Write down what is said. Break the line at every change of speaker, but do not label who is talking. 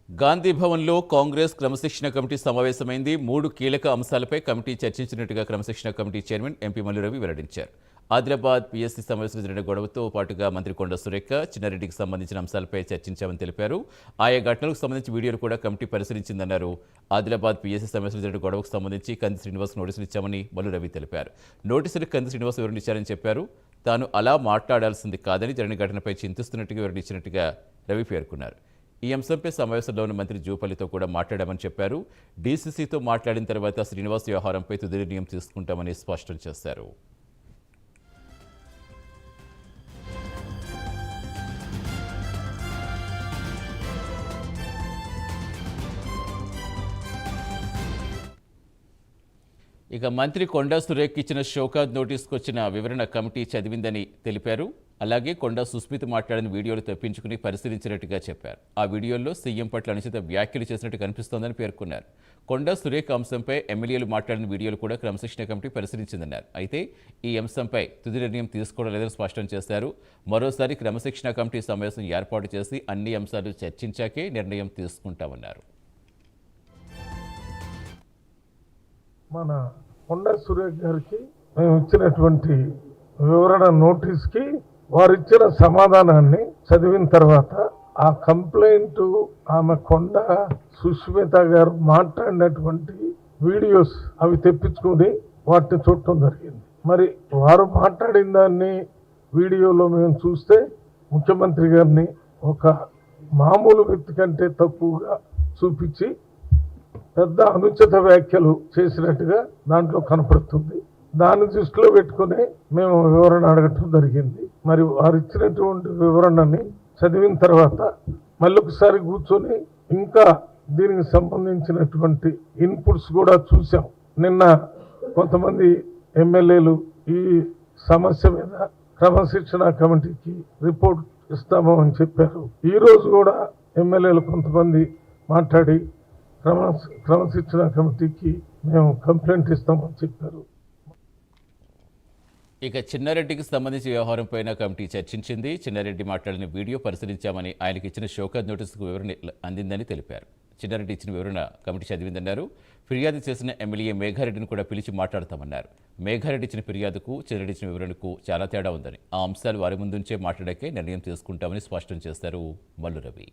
గాంధీ భవన్లో కాంగ్రెస్ క్రమశిక్షణ కమిటీ సమావేశమైంది. 3 కీలక అంశాలపై కమిటీ చర్చించినట్టుగా క్రమశిక్షణ committee chairman MP Mallu Ravi వెల్లడించారు. ఆదిలాబాద్ పీఎస్సీ సమావేశంలో జరిగిన గొడవతో పాటుగా మంత్రి కొండా సురేఖ, చిన్నారెడ్డికి సంబంధించిన అంశాలపై చర్చించామని తెలిపారు. ఆయా ఘటనలకు సంబంధించి వీడియోలు కూడా కమిటీ పరిశీలించిందన్నారు. ఆదిలాబాద్ పీఎస్సీ సమావేశంలో జరిగిన గొడవకు సంబంధించి కంది శ్రీనివాస్ నోటీసులు ఇచ్చామని మల్లు రవి తెలిపారు. నోటీసులు కంది శ్రీనివాస్ వివరణ ఇచ్చారని చెప్పారు. తాను అలా మాట్లాడాల్సింది కాదని జరిగిన ఘటనపై చింతిస్తున్నట్టుగా వివరణ ఇచ్చినట్టుగా రవి పేర్కొన్నారు. ఈ అంశంపై సమావేశంలో ఉన్న మంత్రి జూపల్లితో కూడా మాట్లాడామని చెప్పారు. డీసీసీతో మాట్లాడిన తర్వాత శ్రీనివాస్ వ్యవహారంపై తుది నిర్ణయం తీసుకుంటామని స్పష్టం చేశారు. ఇక మంత్రి కొండా సురేఖ్ ఇచ్చిన షోకాజ్ నోటీస్కు వచ్చిన వివరణ కమిటీ చదివిందని తెలిపారు. అలాగే కొండా సుస్మిత మాట్లాడిన వీడియోలు తెప్పించుకుని పరిశీలించినట్టుగా చెప్పారు. ఆ వీడియోల్లో సీఎం పట్ల అనుచిత వ్యాఖ్యలు చేసినట్టు కనిపిస్తోందని పేర్కొన్నారు. కొండా సురేఖ్ అంశంపై ఎమ్మెల్యేలు మాట్లాడిన వీడియోలు కూడా క్రమశిక్షణ కమిటీ పరిశీలించిందన్నారు. అయితే ఈ అంశంపై తుది నిర్ణయం తీసుకోవడం లేదని స్పష్టం చేశారు. మరోసారి క్రమశిక్షణ కమిటీ సమావేశం ఏర్పాటు చేసి అన్ని అంశాలు చర్చించాకే నిర్ణయం తీసుకుంటామన్నారు.
మన కొండా సురేఖ్ గారికి మేము ఇచ్చినటువంటి వివరణ నోటీస్కి వారు ఇచ్చిన సమాధానాన్ని చదివిన తర్వాత ఆ కంప్లైంట్ ఆమె కొండా సుష్మిత గారు మాట్లాడినటువంటి వీడియోస్ అవి తెప్పించుకొని వాటిని చూడటం జరిగింది. మరి వారు మాట్లాడిన దాన్ని వీడియోలో మేము చూస్తే ముఖ్యమంత్రి గారిని ఒక మామూలు వ్యక్తి కంటే తక్కువగా చూపించి పెద్ద అనుచిత వ్యాఖ్యలు చేసినట్టుగా దాంట్లో కనపడుతుంది. దాన్ని దృష్టిలో పెట్టుకుని మేము వివరణ అడగటం జరిగింది. మరి వారు ఇచ్చినటువంటి వివరణని చదివిన తర్వాత మళ్ళీ ఒకసారి కూర్చొని ఇంకా దీనికి సంబంధించినటువంటి ఇన్పుట్స్ కూడా చూసాం. నిన్న కొంతమంది ఎమ్మెల్యేలు ఈ సమస్య మీద క్రమశిక్షణ కమిటీకి రిపోర్ట్ ఇస్తాము అని చెప్పారు. ఈరోజు కూడా ఎమ్మెల్యేలు కొంతమంది మాట్లాడి క్రమశిక్షణ కమిటీకి మేము కంప్లైంట్ ఇస్తామని చెప్పారు.
ఇక చిన్నారెడ్డికి సంబంధించి వ్యవహారంపైన కమిటీ చర్చించింది. చిన్నారెడ్డి మాట్లాడిన వీడియో పరిశీలించామని, ఆయనకి ఇచ్చిన షోకాజ్ నోటీసుకు వివరణ అందిందని తెలిపారు. చిన్నారెడ్డి ఇచ్చిన వివరణ కమిటీ చదివిందన్నారు. ఫిర్యాదు చేసిన ఎమ్మెల్యే మేఘారెడ్డిని కూడా పిలిచి మాట్లాడతామన్నారు. మేఘారెడ్డి ఇచ్చిన ఫిర్యాదుకు చిన్నారెడ్డి ఇచ్చిన వివరణకు చాలా తేడా ఉందని, ఆ అంశాలు వారి ముందుంచే మాట్లాడాకే నిర్ణయం తీసుకుంటామని స్పష్టం చేశారు మల్లు రవి.